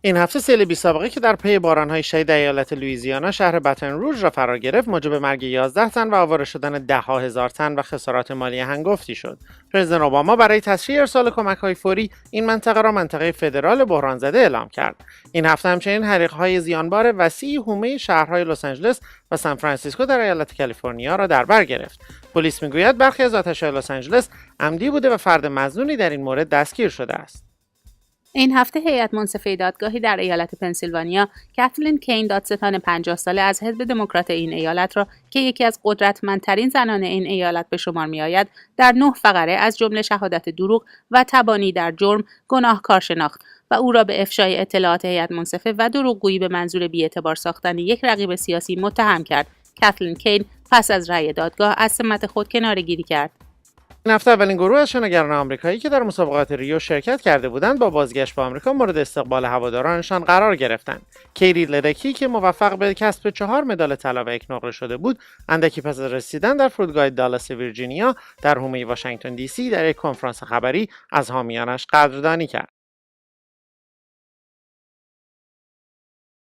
این هفته سیل بی‌سابقه که در پی باران‌های شدید در ایالت لوئیزیانا شهر باتن روژ را فرا گرفت، موجب مرگ 11 تن و آواره شدن ده‌ها هزار تن و خسارات مالی هنگفتی شد. پرزیدنت اوباما برای تسریع ارسال کمک‌های فوری این منطقه را منطقه فدرال بحران زده اعلام کرد. این هفته همچنین حریق‌های زیانبار وسیعی حومه شهرهای لس آنجلس و سان فرانسیسکو در ایالت کالیفرنیا را در بر گرفت. پلیس می‌گوید برخی از آتش‌های لس آنجلس عمدی بوده و فرد مظنونی در این مورد دستگیر شده است. این هفته هیئت منصفه دادگاهی در ایالت پنسیلوانیا کاتلین کین دادستان 50 ساله از حزب دموکرات این ایالت را که یکی از قدرتمندترین زنان این ایالت به شمار می‌آید در 9 فقره از جمله شهادت دروغ و تبانی در جرم گناهکار شناخت و او را به افشای اطلاعات هیئت منصفه و دروغگویی به منظور بی‌اعتبار ساختن یک رقیب سیاسی متهم کرد. کاتلین کین پس از رأی دادگاه از سمت خود کناره‌گیری کرد. این هفته اولین گروه از شناگران آمریکایی که در مسابقات ریو شرکت کرده بودند با بازگشت به آمریکا مورد استقبال هوادارانشان قرار گرفتند. کیری لرکی که موفق به کسب 4 مدال طلا و 1 نقره شده بود، اندکی پس از رسیدن در فرودگاه دالاس ویرجینیا در حومه واشنگتن دی سی در یک کنفرانس خبری از حامیانش قدردانی کرد.